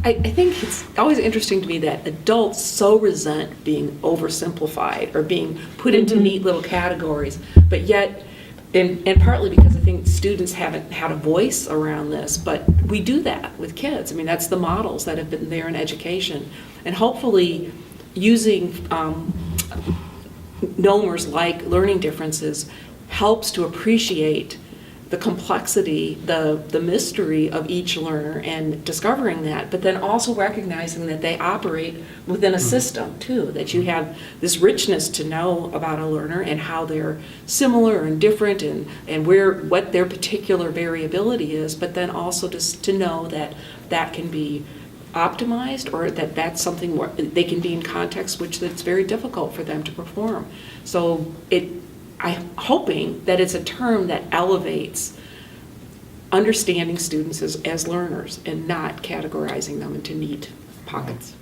I think it's always interesting to me that adults so resent being oversimplified or being put into neat little categories, but yet, and partly because I think students haven't had a voice around this, but we do that with kids. I mean, that's the models that have been there in education. And hopefully using NOMERs like learning differences helps to appreciate the complexity, the mystery of each learner and discovering that, but then also recognizing that they operate within a system too, that you have this richness to know about a learner and how they're similar and different and what their particular variability is, but then also just to know that that can be optimized or that that's something where they can be in context which that's very difficult for them to perform. So I'm hoping that it's a term that elevates understanding students as learners and not categorizing them into neat pockets.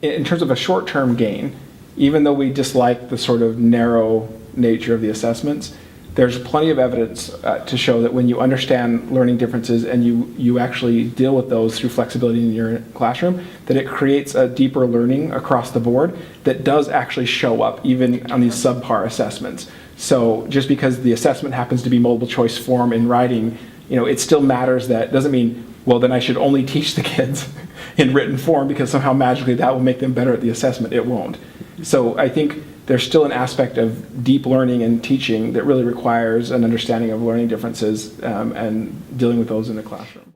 In terms of a short-term gain, even though we dislike the sort of narrow nature of the assessments, there's plenty of evidence to show that when you understand learning differences and you actually deal with those through flexibility in your classroom, that it creates a deeper learning across the board that does actually show up even on these subpar assessments. So just because the assessment happens to be multiple choice form in writing, it still matters. That doesn't mean, well, then I should only teach the kids in written form because somehow magically that will make them better at the assessment. It won't. So I think there's still an aspect of deep learning and teaching that really requires an understanding of learning differences and dealing with those in the classroom.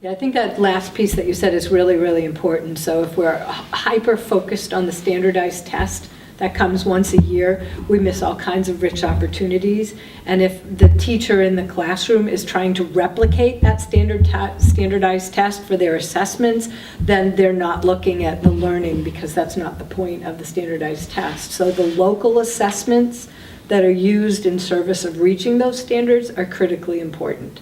Yeah, I think that last piece that you said is really, really important. So if we're hyper-focused on the standardized test that comes once a year, we miss all kinds of rich opportunities. And if the teacher in the classroom is trying to replicate that standardized test for their assessments, then they're not looking at the learning because that's not the point of the standardized test. So the local assessments that are used in service of reaching those standards are critically important.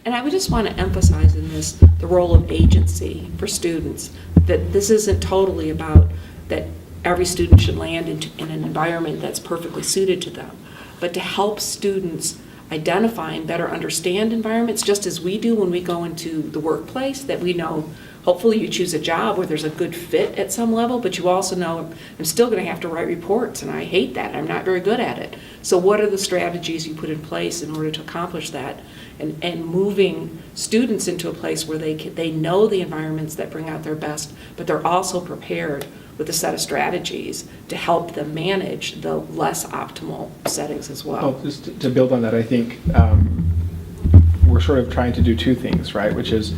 And I would just want to emphasize in this the role of agency for students, that this isn't totally about that every student should land in an environment that's perfectly suited to them, but to help students identify and better understand environments just as we do when we go into the workplace, that we know hopefully you choose a job where there's a good fit at some level, but you also know I'm still going to have to write reports and I hate that. I'm not very good at it. So what are the strategies you put in place in order to accomplish that? And moving students into a place where they know the environments that bring out their best, but they're also prepared with a set of strategies to help them manage the less optimal settings as well. Well, just to build on that, I think we're sort of trying to do two things, right? Which is,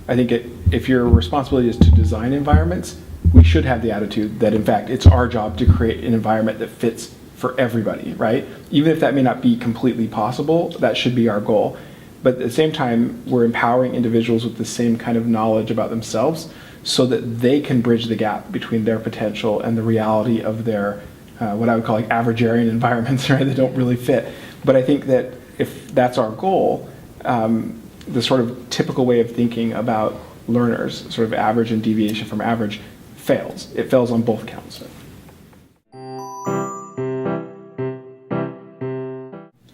I think if your responsibility is to design environments, we should have the attitude that, in fact, it's our job to create an environment that fits for everybody, right? Even if that may not be completely possible, that should be our goal. But at the same time, we're empowering individuals with the same kind of knowledge about themselves so that they can bridge the gap between their potential and the reality of their, what I would call like averagarian environments, right, that don't really fit. But I think that if that's our goal, the sort of typical way of thinking about learners, sort of average and deviation from average, fails. It fails on both counts.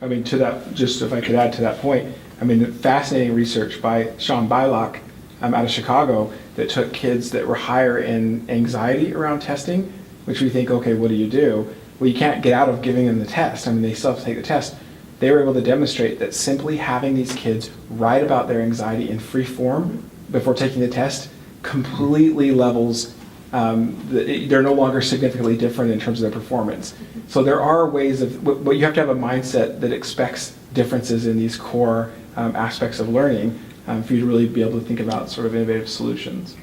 I mean, to that, just if I could add to that point, I mean, fascinating research by Sean Bylock out of Chicago that took kids that were higher in anxiety around testing, which we think, okay, what do you do? Well, you can't get out of giving them the test. I mean, they still have to take the test. They were able to demonstrate that simply having these kids write about their anxiety in free form before taking the test completely levels, they're no longer significantly different in terms of their performance. So there are ways of, but you have to have a mindset that expects differences in these core aspects of learning for you to really be able to think about sort of innovative solutions.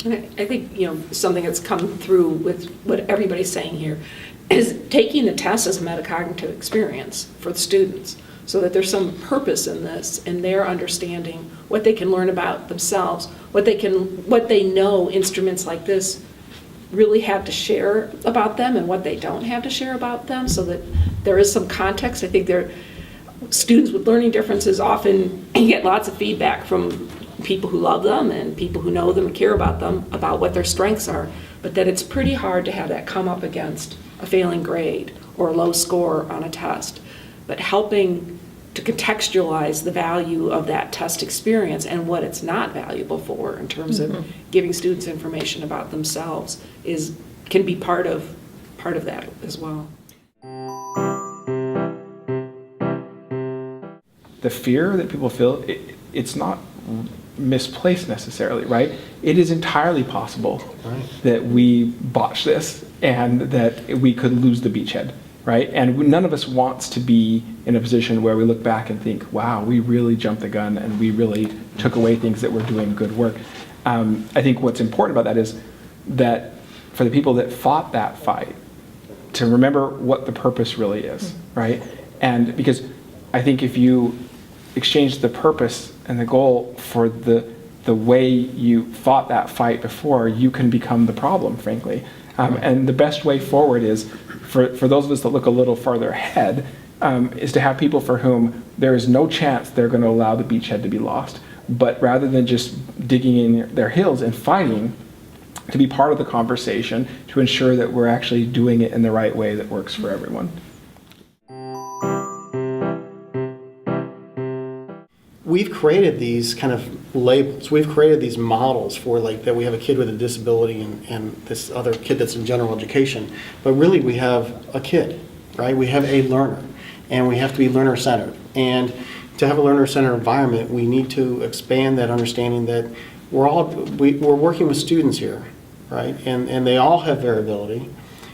And I think, something that's come through with what everybody's saying here is taking the test as a metacognitive experience for the students, so that there's some purpose in this and their understanding what they can learn about themselves, what they know instruments like this really have to share about them and what they don't have to share about them, so that there is some context. I think students with learning differences often get lots of feedback from people who love them and people who know them and care about them about what their strengths are. but that it's pretty hard to have that come up against a failing grade or a low score on a test. But helping to contextualize the value of that test experience and what it's not valuable for in terms of giving students information about themselves can be part of that as well. The fear that people feel, it's not misplaced necessarily, right? It is entirely possible that we botch this and that we could lose the beachhead, right? And none of us wants to be in a position where we look back and think, wow, we really jumped the gun and we really took away things that were doing good work. I think what's important about that is that for the people that fought that fight, to remember what the purpose really is, right? And because I think if you exchange the purpose and the goal for the way you fought that fight before, you can become the problem, frankly. And the best way forward is, for those of us that look a little farther ahead, is to have people for whom there is no chance they're going to allow the beachhead to be lost. But rather than just digging in their heels and fighting, to be part of the conversation to ensure that we're actually doing it in the right way that works for everyone. We've created these kind of labels. We've created these models for like that we have a kid with a disability and this other kid that's in general education. But really we have a kid, right? We have a learner and we have to be learner-centered. And to have a learner-centered environment, we need to expand that understanding that we're working with students here, right? And they all have variability.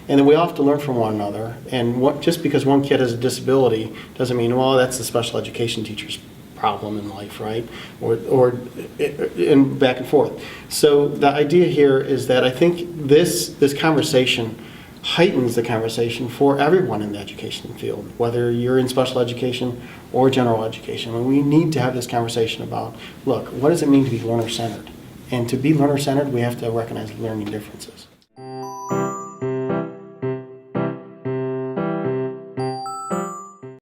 And then we all have to learn from one another. And just because one kid has a disability doesn't mean, well, that's the special education teacher's problem in life, right? Or and back and forth. So the idea here is that I think this conversation heightens the conversation for everyone in the education field, whether you're in special education or general education. And we need to have this conversation about, look, what does it mean to be learner-centered? And to be learner-centered, we have to recognize learning differences.